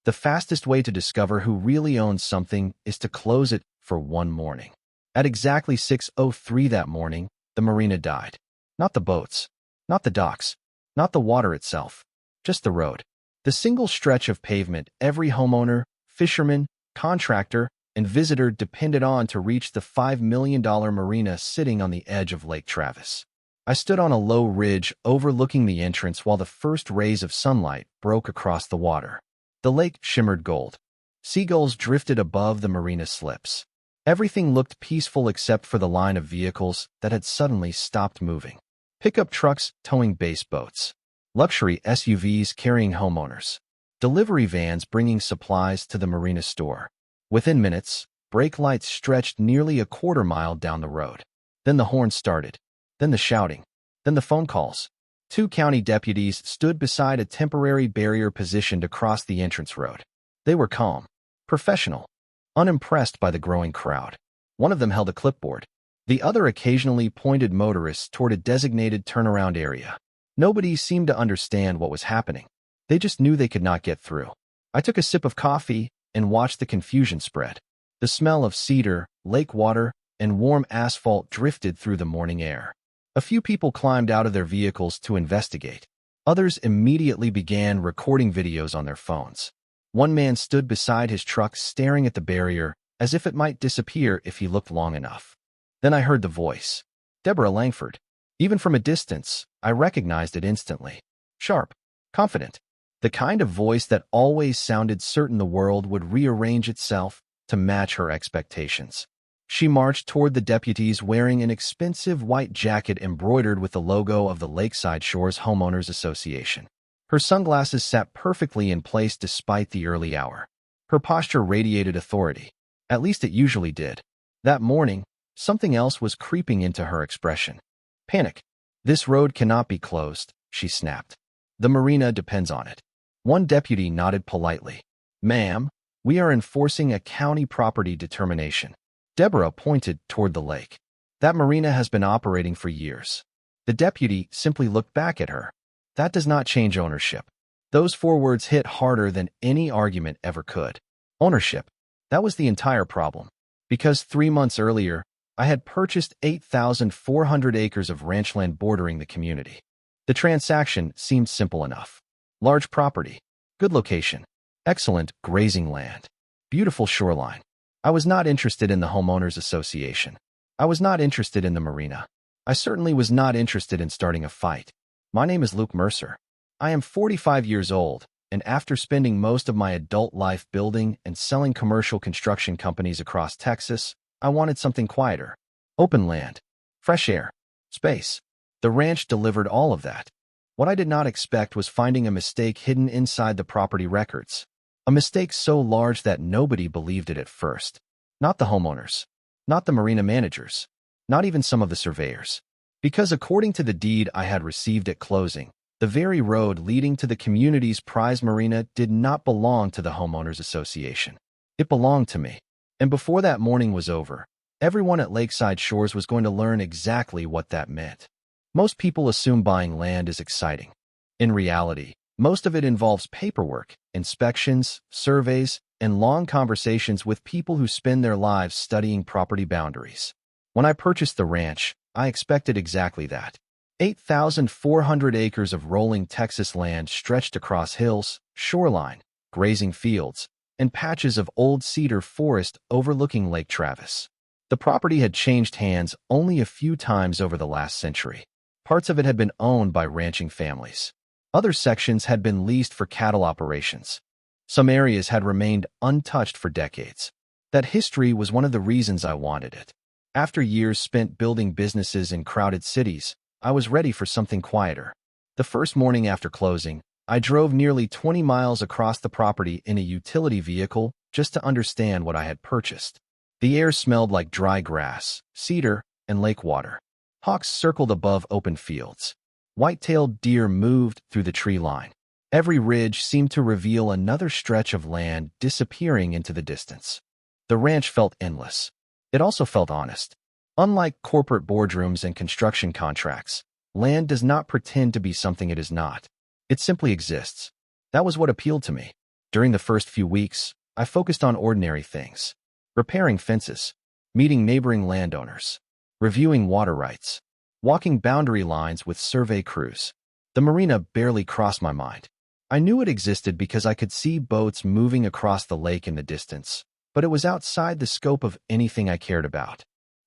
The fastest way to discover who really owns something is to close it for one morning. At exactly 6:03 that morning, the marina died. Not the boats, not the docks, not the water itself, just the road. The single stretch of pavement every homeowner, fisherman, contractor, and visitor depended on to reach the $5 million marina sitting on the edge of Lake Travis. I stood on a low ridge overlooking the entrance while the first rays of sunlight broke across the water. The lake shimmered gold. Seagulls drifted above the marina slips. Everything looked peaceful except for the line of vehicles that had suddenly stopped moving. Pickup trucks towing base boats. Luxury SUVs carrying homeowners. Delivery vans bringing supplies to the marina store. Within minutes, brake lights stretched nearly a quarter-mile down the road. Then the horn started. Then the shouting. Then the phone calls. 2 county deputies stood beside a temporary barrier positioned across the entrance road. They were calm, professional, unimpressed by the growing crowd. One of them held a clipboard. The other occasionally pointed motorists toward a designated turnaround area. Nobody seemed to understand what was happening. They just knew they could not get through. I took a sip of coffee and watched the confusion spread. The smell of cedar, lake water, and warm asphalt drifted through the morning air. A few people climbed out of their vehicles to investigate. Others immediately began recording videos on their phones. One man stood beside his truck staring at the barrier as if it might disappear if he looked long enough. Then I heard the voice. Deborah Langford. Even from a distance, I recognized it instantly. Sharp, confident. The kind of voice that always sounded certain the world would rearrange itself to match her expectations. She marched toward the deputies wearing an expensive white jacket embroidered with the logo of the Lakeside Shores Homeowners Association. Her sunglasses sat perfectly in place despite the early hour. Her posture radiated authority. At least it usually did. That morning, something else was creeping into her expression. Panic. This road cannot be closed, she snapped. The marina depends on it. One deputy nodded politely. Ma'am, we are enforcing a county property determination. Deborah pointed toward the lake. That marina has been operating for years. The deputy simply looked back at her. That does not change ownership. Those 4 words hit harder than any argument ever could. Ownership. That was the entire problem. Because 3 months earlier, I had purchased 8,400 acres of ranchland bordering the community. The transaction seemed simple enough. Large property, good location, excellent grazing land, beautiful shoreline. I was not interested in the homeowners association. I was not interested in the marina. I certainly was not interested in starting a fight. My name is Luke Mercer. I am 45 years old, and after spending most of my adult life building and selling commercial construction companies across Texas, I wanted something quieter. Open land, fresh air, space. The ranch delivered all of that. What I did not expect was finding a mistake hidden inside the property records. A mistake so large that nobody believed it at first. Not the homeowners. Not the marina managers. Not even some of the surveyors. Because according to the deed I had received at closing, the very road leading to the community's prize marina did not belong to the homeowners association. It belonged to me. And before that morning was over, everyone at Lakeside Shores was going to learn exactly what that meant. Most people assume buying land is exciting. In reality, most of it involves paperwork, inspections, surveys, and long conversations with people who spend their lives studying property boundaries. When I purchased the ranch, I expected exactly that. 8,400 acres of rolling Texas land stretched across hills, shoreline, grazing fields, and patches of old cedar forest overlooking Lake Travis. The property had changed hands only a few times over the last century. Parts of it had been owned by ranching families. Other sections had been leased for cattle operations. Some areas had remained untouched for decades. That history was one of the reasons I wanted it. After years spent building businesses in crowded cities, I was ready for something quieter. The first morning after closing, I drove nearly 20 miles across the property in a utility vehicle just to understand what I had purchased. The air smelled like dry grass, cedar, and lake water. Hawks circled above open fields. White-tailed deer moved through the tree line. Every ridge seemed to reveal another stretch of land disappearing into the distance. The ranch felt endless. It also felt honest. Unlike corporate boardrooms and construction contracts, land does not pretend to be something it is not. It simply exists. That was what appealed to me. During the first few weeks, I focused on ordinary things: repairing fences, meeting neighboring landowners, reviewing water rights, walking boundary lines with survey crews. The marina barely crossed my mind. I knew it existed because I could see boats moving across the lake in the distance, but it was outside the scope of anything I cared about.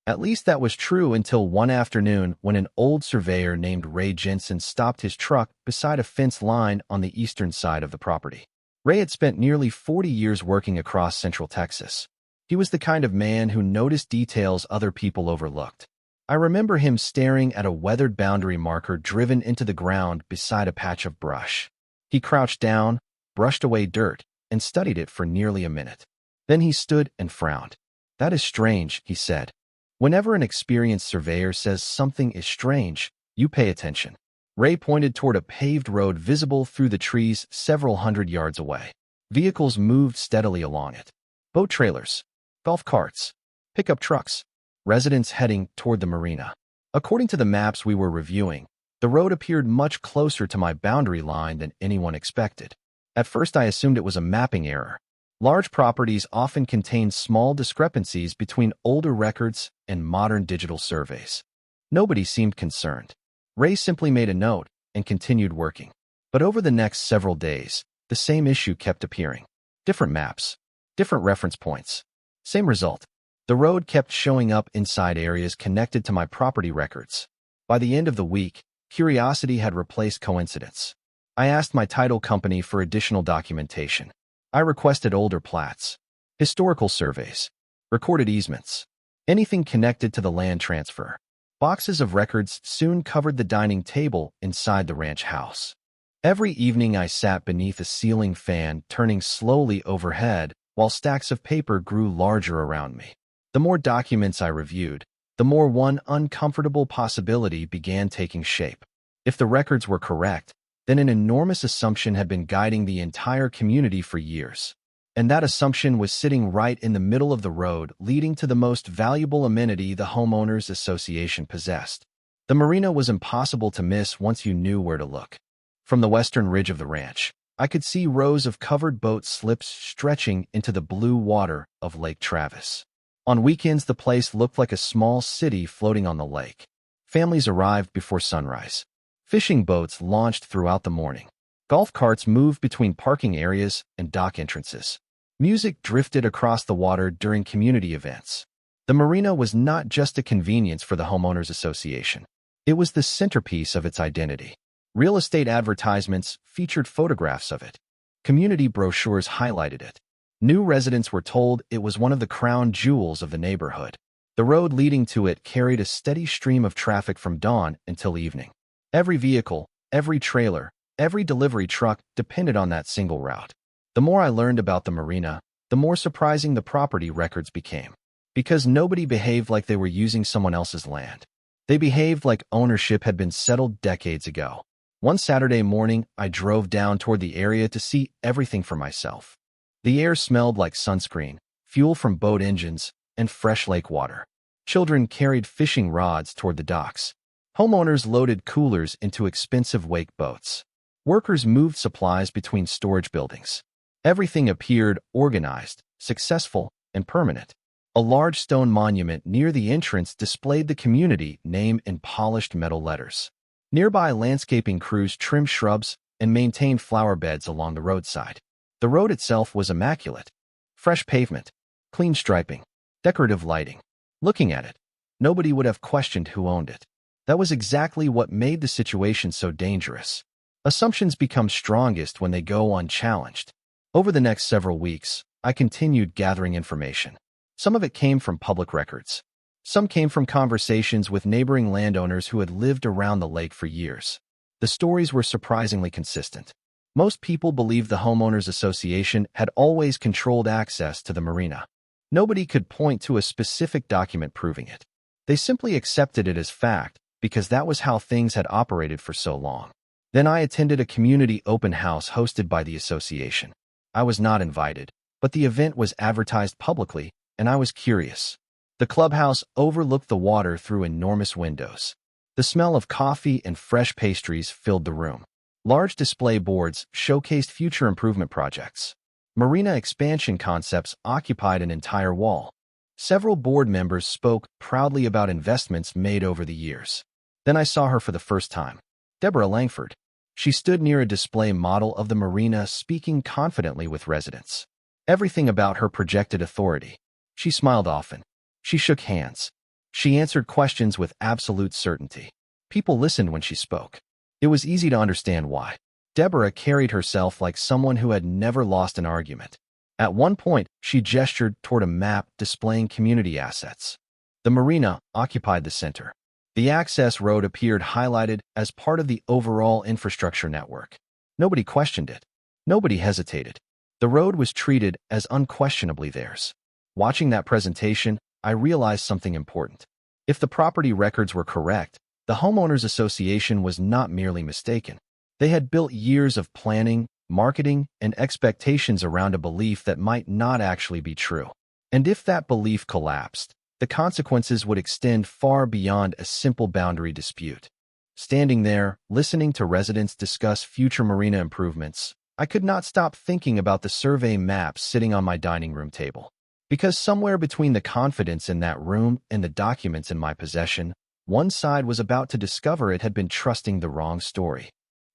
At least that was true until one afternoon when an old surveyor named Ray Jensen stopped his truck beside a fence line on the eastern side of the property. Ray had spent nearly 40 years working across Central Texas. He was the kind of man who noticed details other people overlooked. I remember him staring at a weathered boundary marker driven into the ground beside a patch of brush. He crouched down, brushed away dirt, and studied it for nearly a minute. Then he stood and frowned. "That is strange," he said. "Whenever an experienced surveyor says something is strange, you pay attention." Ray pointed toward a paved road visible through the trees several hundred yards away. Vehicles moved steadily along it. Boat trailers, golf carts, pickup trucks, residents heading toward the marina. According to the maps we were reviewing, the road appeared much closer to my boundary line than anyone expected. At first I assumed it was a mapping error. Large properties often contain small discrepancies between older records and modern digital surveys. Nobody seemed concerned. Ray simply made a note and continued working. But over the next several days, the same issue kept appearing. Different maps, different reference points. Same result. The road kept showing up inside areas connected to my property records. By the end of the week, curiosity had replaced coincidence. I asked my title company for additional documentation. I requested older plats, historical surveys, recorded easements, anything connected to the land transfer. Boxes of records soon covered the dining table inside the ranch house. Every evening I sat beneath a ceiling fan turning slowly overhead while stacks of paper grew larger around me. The more documents I reviewed, the more one uncomfortable possibility began taking shape. If the records were correct, then an enormous assumption had been guiding the entire community for years. And that assumption was sitting right in the middle of the road leading to the most valuable amenity the homeowners association possessed. The marina was impossible to miss once you knew where to look. From the western ridge of the ranch, I could see rows of covered boat slips stretching into the blue water of Lake Travis. On weekends, the place looked like a small city floating on the lake. Families arrived before sunrise. Fishing boats launched throughout the morning. Golf carts moved between parking areas and dock entrances. Music drifted across the water during community events. The marina was not just a convenience for the homeowners association. It was the centerpiece of its identity. Real estate advertisements featured photographs of it. Community brochures highlighted it. New residents were told it was one of the crown jewels of the neighborhood. The road leading to it carried a steady stream of traffic from dawn until evening. Every vehicle, every trailer, every delivery truck depended on that single route. The more I learned about the marina, the more surprising the property records became. Because nobody behaved like they were using someone else's land. They behaved like ownership had been settled decades ago. One Saturday morning, I drove down toward the area to see everything for myself. The air smelled like sunscreen, fuel from boat engines, and fresh lake water. Children carried fishing rods toward the docks. Homeowners loaded coolers into expensive wake boats. Workers moved supplies between storage buildings. Everything appeared organized, successful, and permanent. A large stone monument near the entrance displayed the community name in polished metal letters. Nearby landscaping crews trimmed shrubs and maintained flower beds along the roadside. The road itself was immaculate. Fresh pavement, clean striping, decorative lighting. Looking at it, nobody would have questioned who owned it. That was exactly what made the situation so dangerous. Assumptions become strongest when they go unchallenged. Over the next several weeks, I continued gathering information. Some of it came from public records. Some came from conversations with neighboring landowners who had lived around the lake for years. The stories were surprisingly consistent. Most people believed the homeowners association had always controlled access to the marina. Nobody could point to a specific document proving it. They simply accepted it as fact because that was how things had operated for so long. Then I attended a community open house hosted by the association. I was not invited, but the event was advertised publicly, and I was curious. The clubhouse overlooked the water through enormous windows. The smell of coffee and fresh pastries filled the room. Large display boards showcased future improvement projects. Marina expansion concepts occupied an entire wall. Several board members spoke proudly about investments made over the years. Then I saw her for the first time. Deborah Langford. She stood near a display model of the marina, speaking confidently with residents. Everything about her projected authority. She smiled often. She shook hands. She answered questions with absolute certainty. People listened when she spoke. It was easy to understand why. Deborah carried herself like someone who had never lost an argument. At one point, she gestured toward a map displaying community assets. The marina occupied the center. The access road appeared highlighted as part of the overall infrastructure network. Nobody questioned it. Nobody hesitated. The road was treated as unquestionably theirs. Watching that presentation, I realized something important. If the property records were correct, the Homeowners Association was not merely mistaken. They had built years of planning, marketing, and expectations around a belief that might not actually be true. And if that belief collapsed, the consequences would extend far beyond a simple boundary dispute. Standing there, listening to residents discuss future marina improvements, I could not stop thinking about the survey maps sitting on my dining room table. Because somewhere between the confidence in that room and the documents in my possession, one side was about to discover it had been trusting the wrong story.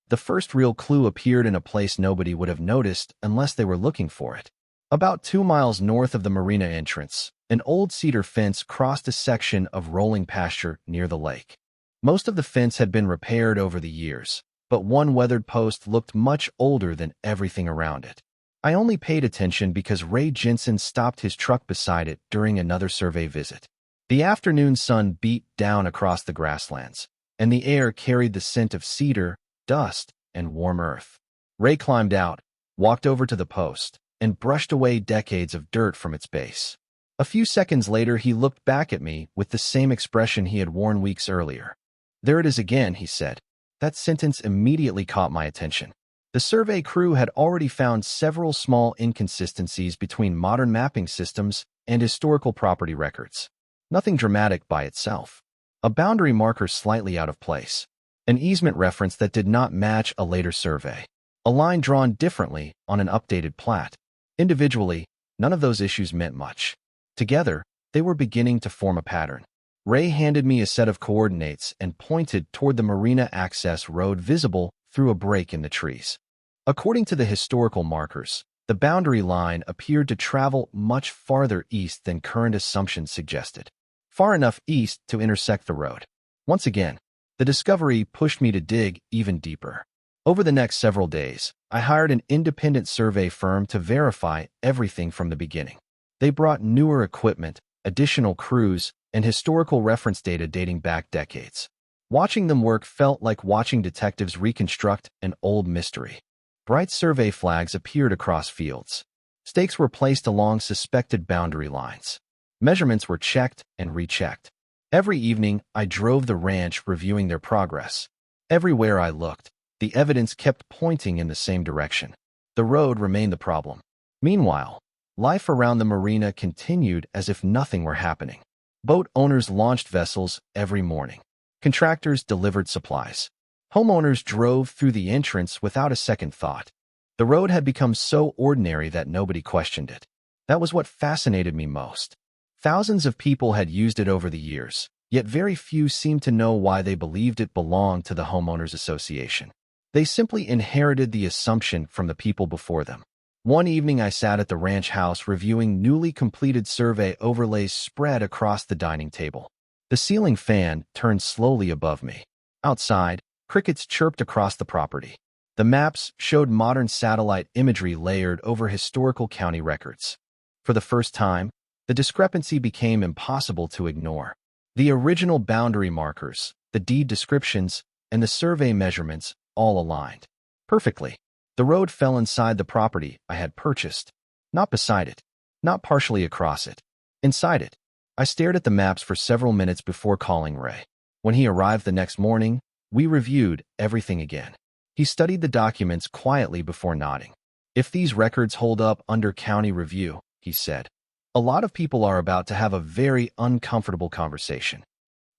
The first real clue appeared in a place nobody would have noticed unless they were looking for it. About 2 miles north of the marina entrance, an old cedar fence crossed a section of rolling pasture near the lake. Most of the fence had been repaired over the years, but one weathered post looked much older than everything around it. I only paid attention because Ray Jensen stopped his truck beside it during another survey visit. The afternoon sun beat down across the grasslands, and the air carried the scent of cedar, dust, and warm earth. Ray climbed out, walked over to the post, and brushed away decades of dirt from its base. A few seconds later, he looked back at me with the same expression he had worn weeks earlier. "There it is again," he said. That sentence immediately caught my attention. The survey crew had already found several small inconsistencies between modern mapping systems and historical property records. Nothing dramatic by itself. A boundary marker slightly out of place. An easement reference that did not match a later survey. A line drawn differently on an updated plat. Individually, none of those issues meant much. Together, they were beginning to form a pattern. Ray handed me a set of coordinates and pointed toward the marina access road visible through a break in the trees. According to the historical markers, the boundary line appeared to travel much farther east than current assumptions suggested. Far enough east to intersect the road. Once again, the discovery pushed me to dig even deeper. Over the next several days, I hired an independent survey firm to verify everything from the beginning. They brought newer equipment, additional crews, and historical reference data dating back decades. Watching them work felt like watching detectives reconstruct an old mystery. Bright survey flags appeared across fields. Stakes were placed along suspected boundary lines. Measurements were checked and rechecked. Every evening, I drove the ranch reviewing their progress. Everywhere I looked, the evidence kept pointing in the same direction. The road remained the problem. Meanwhile, life around the marina continued as if nothing were happening. Boat owners launched vessels every morning. Contractors delivered supplies. Homeowners drove through the entrance without a second thought. The road had become so ordinary that nobody questioned it. That was what fascinated me most. Thousands of people had used it over the years, yet very few seemed to know why they believed it belonged to the Homeowners Association. They simply inherited the assumption from the people before them. One evening I sat at the ranch house reviewing newly completed survey overlays spread across the dining table. The ceiling fan turned slowly above me. Outside, crickets chirped across the property. The maps showed modern satellite imagery layered over historical county records. For the first time, the discrepancy became impossible to ignore. The original boundary markers, the deed descriptions, and the survey measurements all aligned perfectly. The road fell inside the property I had purchased, not beside it, not partially across it, inside it. I stared at the maps for several minutes before calling Ray. When he arrived the next morning, we reviewed everything again. He studied the documents quietly before nodding. "If these records hold up under county review," he said, "a lot of people are about to have a very uncomfortable conversation."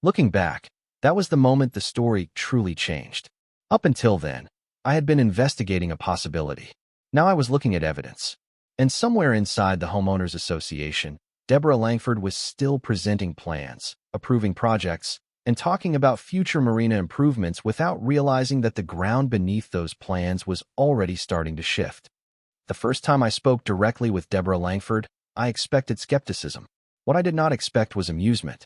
Looking back, that was the moment the story truly changed. Up until then, I had been investigating a possibility. Now I was looking at evidence. And somewhere inside the homeowners association, Deborah Langford was still presenting plans, approving projects, and talking about future marina improvements without realizing that the ground beneath those plans was already starting to shift. The first time I spoke directly with Deborah Langford, I expected skepticism. What I did not expect was amusement.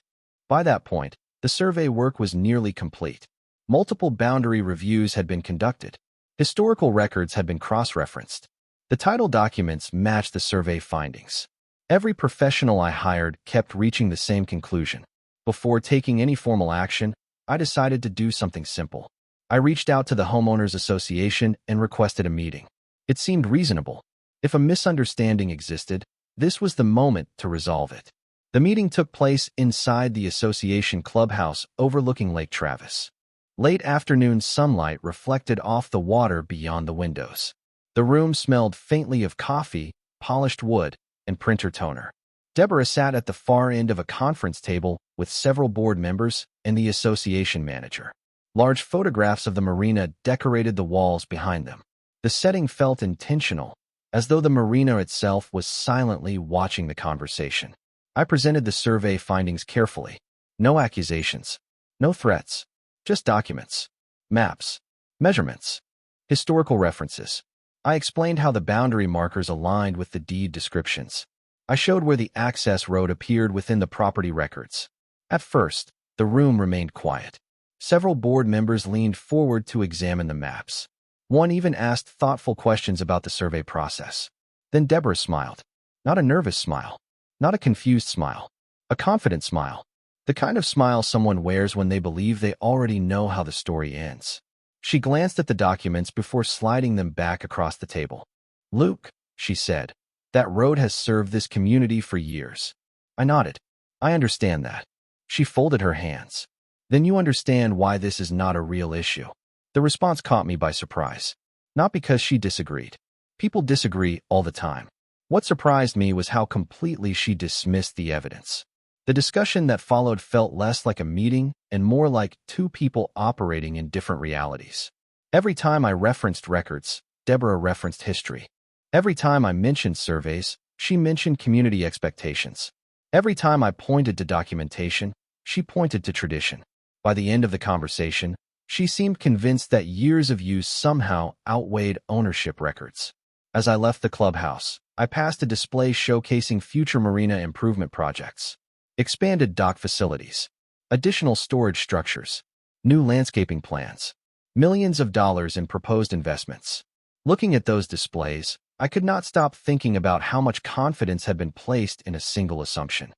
By that point, the survey work was nearly complete. Multiple boundary reviews had been conducted. Historical records had been cross-referenced. The title documents matched the survey findings. Every professional I hired kept reaching the same conclusion. Before taking any formal action, I decided to do something simple. I reached out to the Homeowners Association and requested a meeting. It seemed reasonable. If a misunderstanding existed, this was the moment to resolve it. The meeting took place inside the association clubhouse overlooking Lake Travis. Late afternoon sunlight reflected off the water beyond the windows. The room smelled faintly of coffee, polished wood, and printer toner. Deborah sat at the far end of a conference table with several board members and the association manager. Large photographs of the marina decorated the walls behind them. The setting felt intentional, as though the marina itself was silently watching the conversation. I presented the survey findings carefully. No accusations, no threats, just documents, maps, measurements, historical references. I explained how the boundary markers aligned with the deed descriptions. I showed where the access road appeared within the property records. At first, the room remained quiet. Several board members leaned forward to examine the maps. One even asked thoughtful questions about the survey process. Then Deborah smiled. Not a nervous smile. Not a confused smile. A confident smile. The kind of smile someone wears when they believe they already know how the story ends. She glanced at the documents before sliding them back across the table. "Luke," she said, "that road has served this community for years." I nodded. "I understand that." She folded her hands. "Then you understand why this is not a real issue." The response caught me by surprise. Not because she disagreed. People disagree all the time. What surprised me was how completely she dismissed the evidence. The discussion that followed felt less like a meeting and more like two people operating in different realities. Every time I referenced records, Deborah referenced history. Every time I mentioned surveys, she mentioned community expectations. Every time I pointed to documentation, she pointed to tradition. By the end of the conversation, she seemed convinced that years of use somehow outweighed ownership records. As I left the clubhouse, I passed a display showcasing future marina improvement projects. Expanded dock facilities, additional storage structures, new landscaping plans, millions of dollars in proposed investments. Looking at those displays, I could not stop thinking about how much confidence had been placed in a single assumption.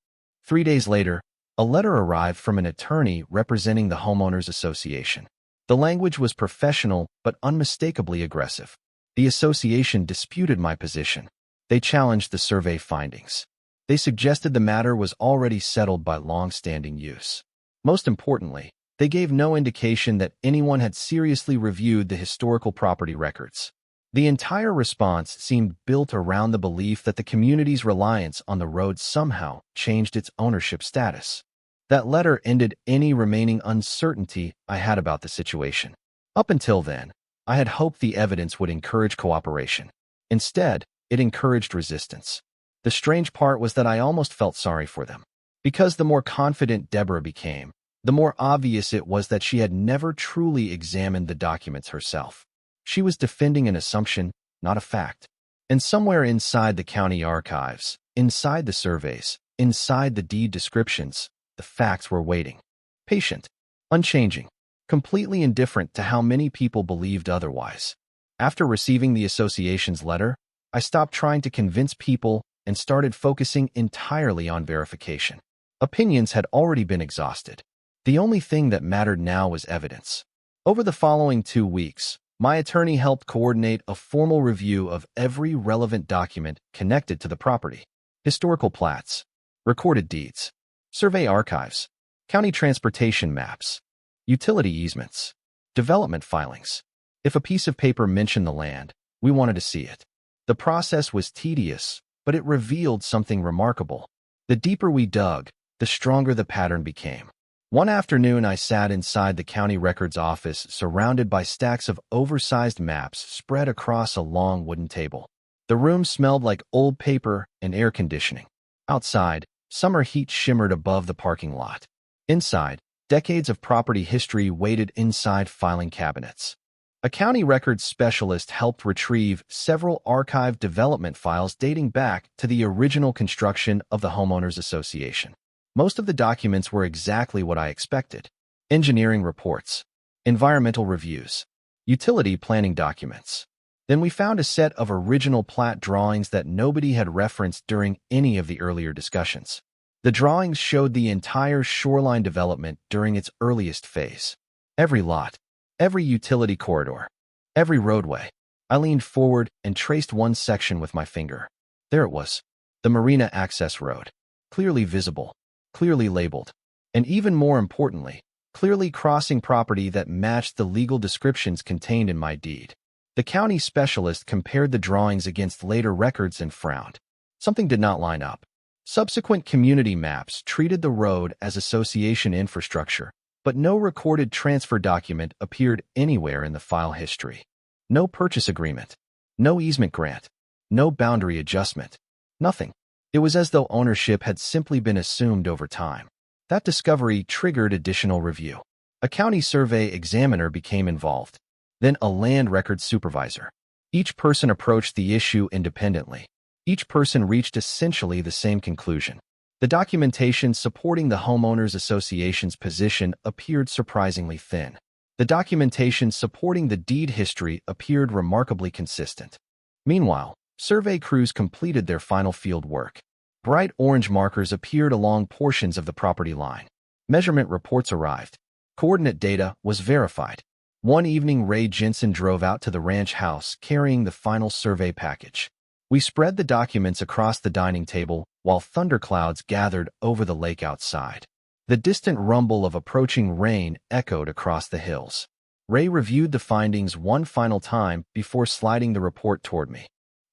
3 days later, a letter arrived from an attorney representing the Homeowners Association. The language was professional but unmistakably aggressive. The association disputed my position. They challenged the survey findings. They suggested the matter was already settled by long-standing use. Most importantly, they gave no indication that anyone had seriously reviewed the historical property records. The entire response seemed built around the belief that the community's reliance on the road somehow changed its ownership status. That letter ended any remaining uncertainty I had about the situation. Up until then, I had hoped the evidence would encourage cooperation. Instead, it encouraged resistance. The strange part was that I almost felt sorry for them. Because the more confident Deborah became, the more obvious it was that she had never truly examined the documents herself. She was defending an assumption, not a fact. And somewhere inside the county archives, inside the surveys, inside the deed descriptions, the facts were waiting. Patient, unchanging, completely indifferent to how many people believed otherwise. After receiving the association's letter, I stopped trying to convince people and started focusing entirely on verification. Opinions had already been exhausted. The only thing that mattered now was evidence. Over the following 2 weeks, my attorney helped coordinate a formal review of every relevant document connected to the property. Historical plats, recorded deeds, survey archives, county transportation maps, utility easements, development filings. If a piece of paper mentioned the land, we wanted to see it. The process was tedious, but it revealed something remarkable. The deeper we dug, the stronger the pattern became. One afternoon, I sat inside the county records office surrounded by stacks of oversized maps spread across a long wooden table. The room smelled like old paper and air conditioning. Outside, summer heat shimmered above the parking lot. Inside, decades of property history waited inside filing cabinets. A county records specialist helped retrieve several archived development files dating back to the original construction of the Homeowners Association. Most of the documents were exactly what I expected: engineering reports, environmental reviews, utility planning documents. Then we found a set of original plat drawings that nobody had referenced during any of the earlier discussions. The drawings showed the entire shoreline development during its earliest phase. Every lot, every utility corridor, every roadway. I leaned forward and traced one section with my finger. There it was, the Marina access road. Clearly visible, clearly labeled, and even more importantly, clearly crossing property that matched the legal descriptions contained in my deed. The county specialist compared the drawings against later records and frowned. Something did not line up. Subsequent community maps treated the road as association infrastructure, but no recorded transfer document appeared anywhere in the file history. No purchase agreement, no easement grant, no boundary adjustment, nothing. It was as though ownership had simply been assumed over time. That discovery triggered additional review. A county survey examiner became involved, then a land records supervisor. Each person approached the issue independently. Each person reached essentially the same conclusion. The documentation supporting the Homeowners Association's position appeared surprisingly thin. The documentation supporting the deed history appeared remarkably consistent. Meanwhile, survey crews completed their final field work. Bright orange markers appeared along portions of the property line. Measurement reports arrived. Coordinate data was verified. One evening, Ray Jensen drove out to the ranch house carrying the final survey package. We spread the documents across the dining table while thunderclouds gathered over the lake outside. The distant rumble of approaching rain echoed across the hills. Ray reviewed the findings one final time before sliding the report toward me.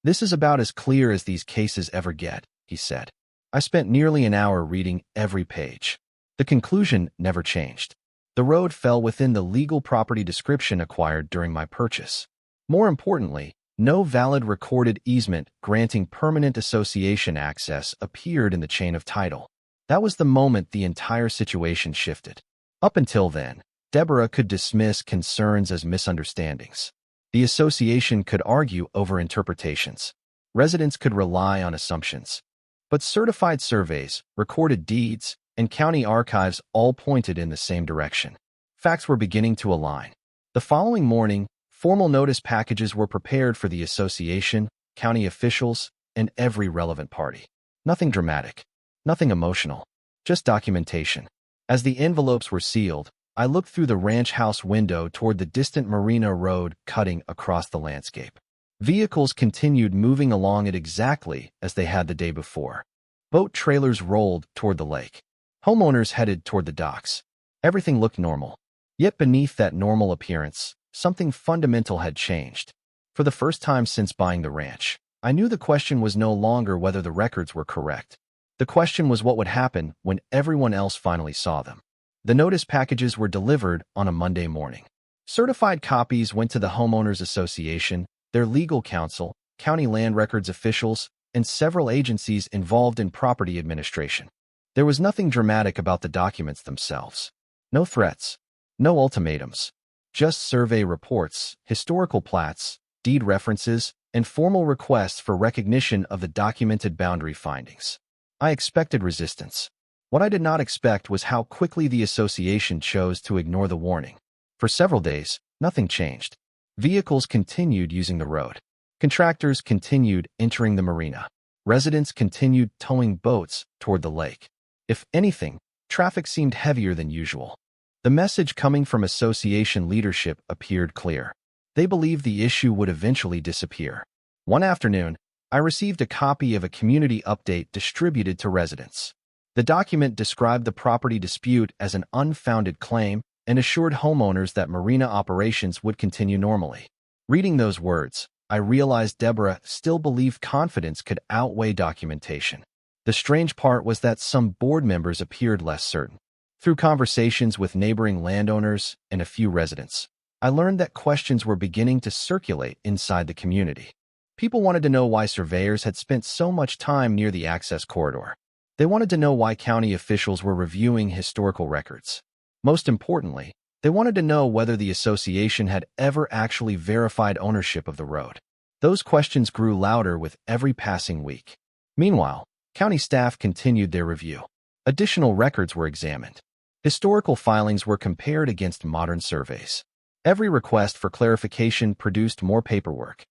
"This is about as clear as these cases ever get," he said. I spent nearly an hour reading every page. The conclusion never changed. The road fell within the legal property description acquired during my purchase. More importantly, no valid recorded easement granting permanent association access appeared in the chain of title. That was the moment the entire situation shifted. Up until then, Deborah could dismiss concerns as misunderstandings. The association could argue over interpretations. Residents could rely on assumptions. But certified surveys, recorded deeds, and county archives all pointed in the same direction. Facts were beginning to align. The following morning, formal notice packages were prepared for the association, county officials, and every relevant party. Nothing dramatic, nothing emotional, just documentation. As the envelopes were sealed, I looked through the ranch house window toward the distant Marina road cutting across the landscape. Vehicles continued moving along it exactly as they had the day before. Boat trailers rolled toward the lake. Homeowners headed toward the docks. Everything looked normal. Yet beneath that normal appearance, something fundamental had changed. For the first time since buying the ranch, I knew the question was no longer whether the records were correct. The question was what would happen when everyone else finally saw them. The notice packages were delivered on a Monday morning. Certified copies went to the Homeowners Association, their legal counsel, county land records officials, and several agencies involved in property administration. There was nothing dramatic about the documents themselves. No threats, no ultimatums, just survey reports, historical plats, deed references, and formal requests for recognition of the documented boundary findings. I expected resistance. What I did not expect was how quickly the association chose to ignore the warning. For several days, nothing changed. Vehicles continued using the road. Contractors continued entering the marina. Residents continued towing boats toward the lake. If anything, traffic seemed heavier than usual. The message coming from association leadership appeared clear. They believed the issue would eventually disappear. One afternoon, I received a copy of a community update distributed to residents. The document described the property dispute as an unfounded claim and assured homeowners that marina operations would continue normally. Reading those words, I realized Deborah still believed confidence could outweigh documentation. The strange part was that some board members appeared less certain. Through conversations with neighboring landowners and a few residents, I learned that questions were beginning to circulate inside the community. People wanted to know why surveyors had spent so much time near the access corridor. They wanted to know why county officials were reviewing historical records. Most importantly, they wanted to know whether the association had ever actually verified ownership of the road. Those questions grew louder with every passing week. Meanwhile, county staff continued their review. Additional records were examined. Historical filings were compared against modern surveys. Every request for clarification produced more paperwork.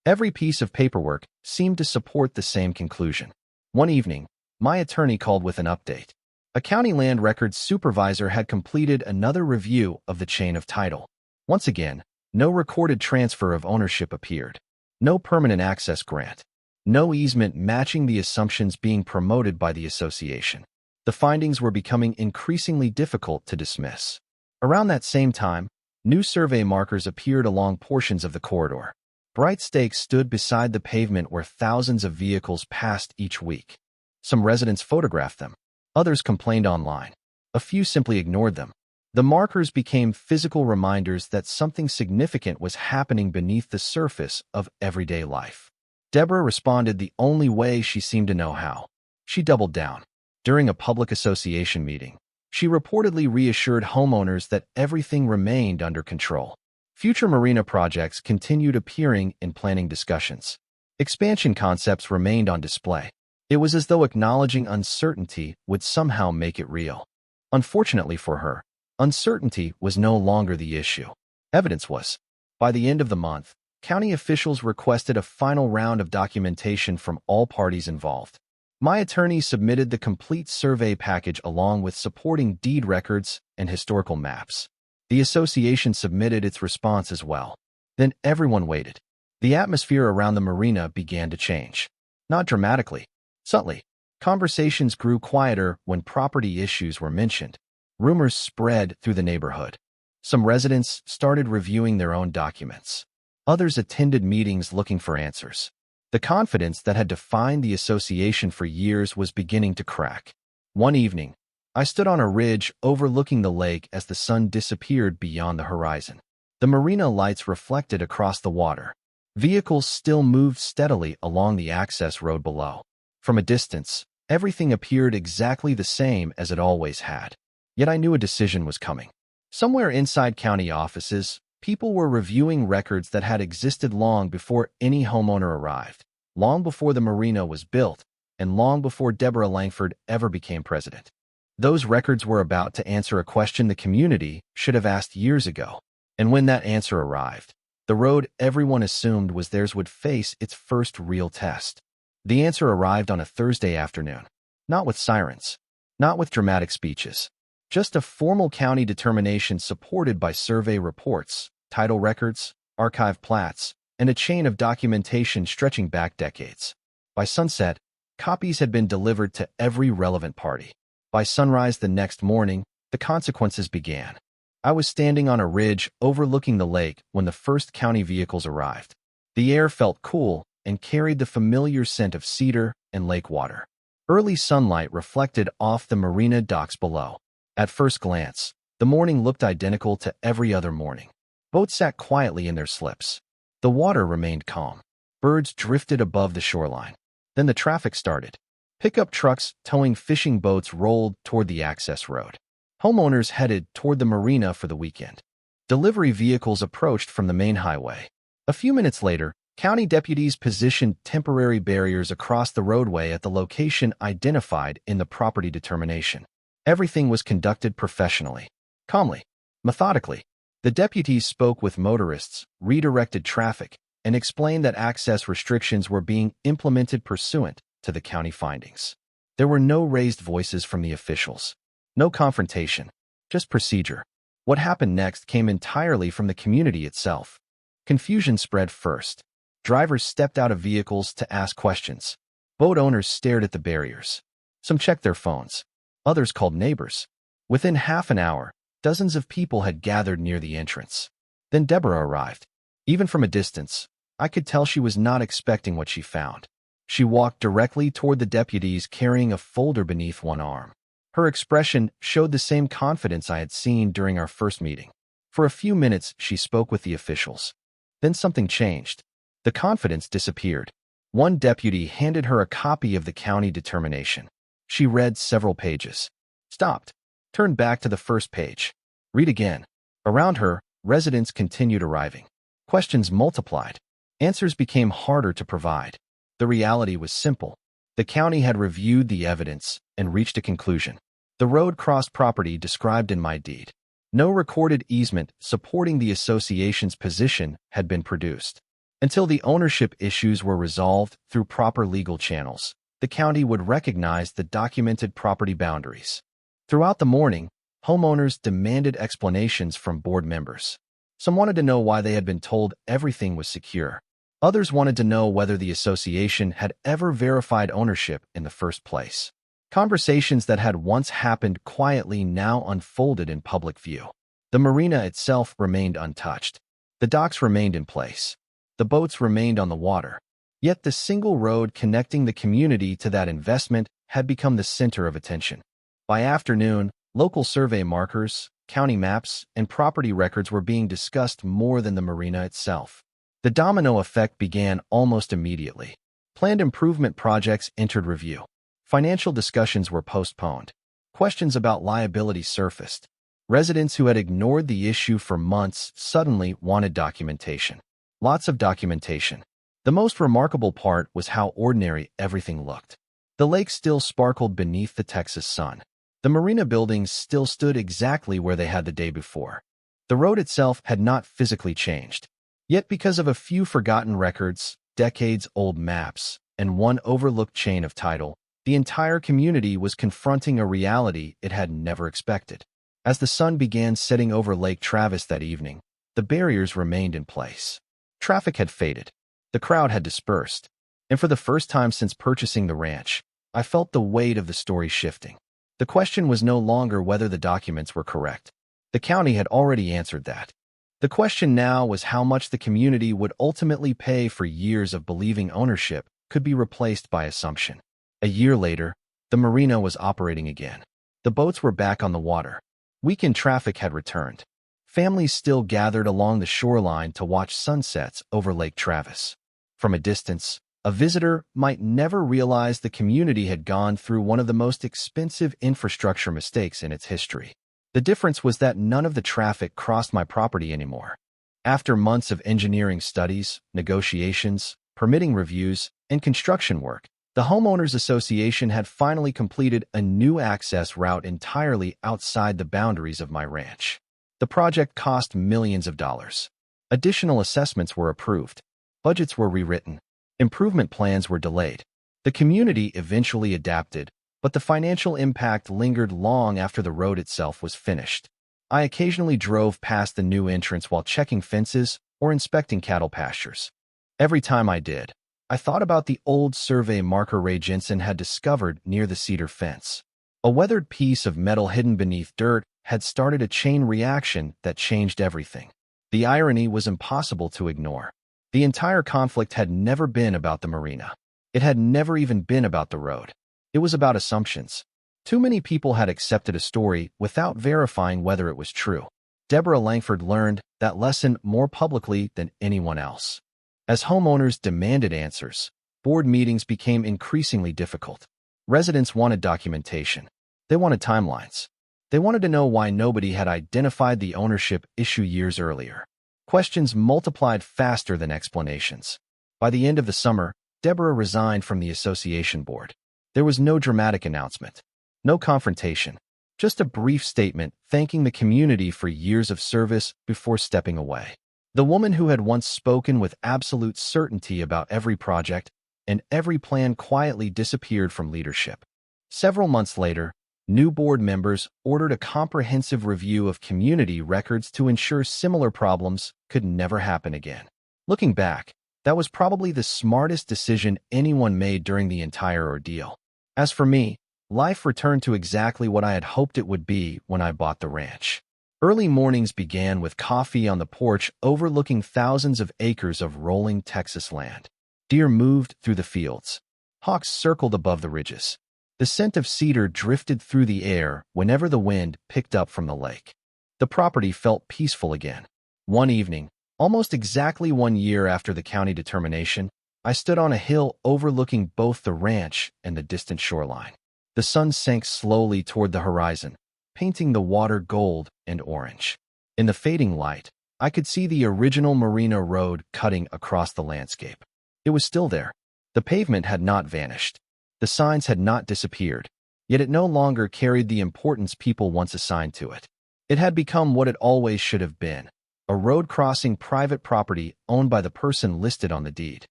Every piece of paperwork seemed to support the same conclusion. One evening, my attorney called with an update. A county land records supervisor had completed another review of the chain of title. Once again, no recorded transfer of ownership appeared. No permanent access grant. No easement matching the assumptions being promoted by the association. The findings were becoming increasingly difficult to dismiss. Around that same time, new survey markers appeared along portions of the corridor. Bright stakes stood beside the pavement where thousands of vehicles passed each week. Some residents photographed them. Others complained online. A few simply ignored them. The markers became physical reminders that something significant was happening beneath the surface of everyday life. Deborah responded the only way she seemed to know how. She doubled down. During a public association meeting, she reportedly reassured homeowners that everything remained under control. Future marina projects continued appearing in planning discussions. Expansion concepts remained on display. It was as though acknowledging uncertainty would somehow make it real. Unfortunately for her, uncertainty was no longer the issue. Evidence was. By the end of the month, county officials requested a final round of documentation from all parties involved. My attorney submitted the complete survey package along with supporting deed records and historical maps. The association submitted its response as well. Then everyone waited. The atmosphere around the marina began to change. Not dramatically, subtly. Conversations grew quieter when property issues were mentioned. Rumors spread through the neighborhood. Some residents started reviewing their own documents. Others attended meetings looking for answers. The confidence that had defined the association for years was beginning to crack. One evening, I stood on a ridge overlooking the lake as the sun disappeared beyond the horizon. The marina lights reflected across the water. Vehicles still moved steadily along the access road below. From a distance, everything appeared exactly the same as it always had. Yet I knew a decision was coming. Somewhere inside county offices, people were reviewing records that had existed long before any homeowner arrived, long before the marina was built, and long before Deborah Langford ever became president. Those records were about to answer a question the community should have asked years ago. And when that answer arrived, the road everyone assumed was theirs would face its first real test. The answer arrived on a Thursday afternoon. Not with sirens. Not with dramatic speeches. Just a formal county determination supported by survey reports, title records, archive plats, and a chain of documentation stretching back decades. By sunset, copies had been delivered to every relevant party. By sunrise the next morning, the consequences began. I was standing on a ridge overlooking the lake when the first county vehicles arrived. The air felt cool and carried the familiar scent of cedar and lake water. Early sunlight reflected off the marina docks below. At first glance, the morning looked identical to every other morning. Boats sat quietly in their slips. The water remained calm. Birds drifted above the shoreline. Then the traffic started. Pickup trucks towing fishing boats rolled toward the access road. Homeowners headed toward the marina for the weekend. Delivery vehicles approached from the main highway. A few minutes later, county deputies positioned temporary barriers across the roadway at the location identified in the property determination. Everything was conducted professionally, calmly, methodically. The deputies spoke with motorists, redirected traffic, and explained that access restrictions were being implemented pursuant to the county findings. There were no raised voices from the officials. No confrontation, just procedure. What happened next came entirely from the community itself. Confusion spread first. Drivers stepped out of vehicles to ask questions. Boat owners stared at the barriers. Some checked their phones. Others called neighbors. Within half an hour, dozens of people had gathered near the entrance. Then Deborah arrived. Even from a distance, I could tell she was not expecting what she found. She walked directly toward the deputies carrying a folder beneath one arm. Her expression showed the same confidence I had seen during our first meeting. For a few minutes, she spoke with the officials. Then something changed. The confidence disappeared. One deputy handed her a copy of the county determination. She read several pages. Stopped. Turned back to the first page. Read again. Around her, residents continued arriving. Questions multiplied. Answers became harder to provide. The reality was simple. The county had reviewed the evidence and reached a conclusion. The road crossed property described in my deed. No recorded easement supporting the association's position had been produced. Until the ownership issues were resolved through proper legal channels, the county would recognize the documented property boundaries. Throughout the morning, homeowners demanded explanations from board members. Some wanted to know why they had been told everything was secure. Others wanted to know whether the association had ever verified ownership in the first place. Conversations that had once happened quietly now unfolded in public view. The marina itself remained untouched. The docks remained in place. The boats remained on the water. Yet the single road connecting the community to that investment had become the center of attention. By afternoon, local survey markers, county maps, and property records were being discussed more than the marina itself. The domino effect began almost immediately. Planned improvement projects entered review. Financial discussions were postponed. Questions about liability surfaced. Residents who had ignored the issue for months suddenly wanted documentation. Lots of documentation. The most remarkable part was how ordinary everything looked. The lake still sparkled beneath the Texas sun. The marina buildings still stood exactly where they had the day before. The road itself had not physically changed. Yet because of a few forgotten records, decades-old maps, and one overlooked chain of title, the entire community was confronting a reality it had never expected. As the sun began setting over Lake Travis that evening, the barriers remained in place. Traffic had faded. The crowd had dispersed. And for the first time since purchasing the ranch, I felt the weight of the story shifting. The question was no longer whether the documents were correct. The county had already answered that. The question now was how much the community would ultimately pay for years of believing ownership could be replaced by assumption. A year later, the marina was operating again. The boats were back on the water. Weekend traffic had returned. Families still gathered along the shoreline to watch sunsets over Lake Travis. From a distance, a visitor might never realize the community had gone through one of the most expensive infrastructure mistakes in its history. The difference was that none of the traffic crossed my property anymore. After months of engineering studies, negotiations, permitting reviews, and construction work, the Homeowners Association had finally completed a new access route entirely outside the boundaries of my ranch. The project cost millions of dollars. Additional assessments were approved. Budgets were rewritten. Improvement plans were delayed. The community eventually adapted, but the financial impact lingered long after the road itself was finished. I occasionally drove past the new entrance while checking fences or inspecting cattle pastures. Every time I did, I thought about the old survey marker Ray Jensen had discovered near the cedar fence. A weathered piece of metal hidden beneath dirt had started a chain reaction that changed everything. The irony was impossible to ignore. The entire conflict had never been about the marina. It had never even been about the road. It was about assumptions. Too many people had accepted a story without verifying whether it was true. Deborah Langford learned that lesson more publicly than anyone else. As homeowners demanded answers, board meetings became increasingly difficult. Residents wanted documentation. They wanted timelines. They wanted to know why nobody had identified the ownership issue years earlier. Questions multiplied faster than explanations. By the end of the summer, Deborah resigned from the association board. There was no dramatic announcement, no confrontation, just a brief statement thanking the community for years of service before stepping away. The woman who had once spoken with absolute certainty about every project and every plan quietly disappeared from leadership. Several months later, new board members ordered a comprehensive review of community records to ensure similar problems could never happen again. Looking back, that was probably the smartest decision anyone made during the entire ordeal. As for me, life returned to exactly what I had hoped it would be when I bought the ranch. Early mornings began with coffee on the porch overlooking thousands of acres of rolling Texas land. Deer moved through the fields. Hawks circled above the ridges. The scent of cedar drifted through the air whenever the wind picked up from the lake. The property felt peaceful again. One evening, Almost exactly 1 year after the county determination, I stood on a hill overlooking both the ranch and the distant shoreline. The sun sank slowly toward the horizon, painting the water gold and orange. In the fading light, I could see the original Marina road cutting across the landscape. It was still there. The pavement had not vanished. The signs had not disappeared, yet it no longer carried the importance people once assigned to it. It had become what it always should have been, a road crossing private property owned by the person listed on the deed.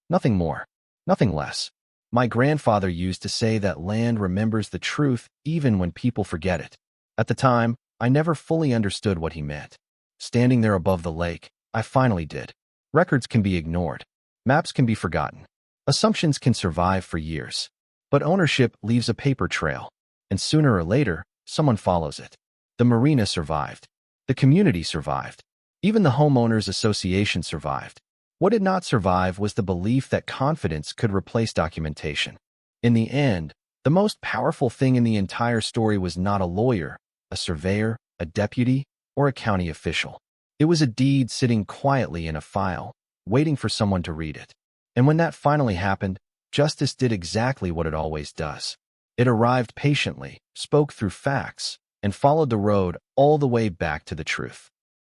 Nothing more, nothing less. My grandfather used to say that land remembers the truth even when people forget it. At the time, I never fully understood what he meant. Standing there above the lake, I finally did. Records can be ignored. Maps can be forgotten. Assumptions can survive for years. But ownership leaves a paper trail, and sooner or later, someone follows it. The marina survived. The community survived. Even the homeowners association survived. What did not survive was the belief that confidence could replace documentation. In the end, the most powerful thing in the entire story was not a lawyer, a surveyor, a deputy, or a county official. It was a deed sitting quietly in a file, waiting for someone to read it. And when that finally happened, justice did exactly what it always does. It arrived patiently, spoke through facts, and followed the road all the way back to the truth.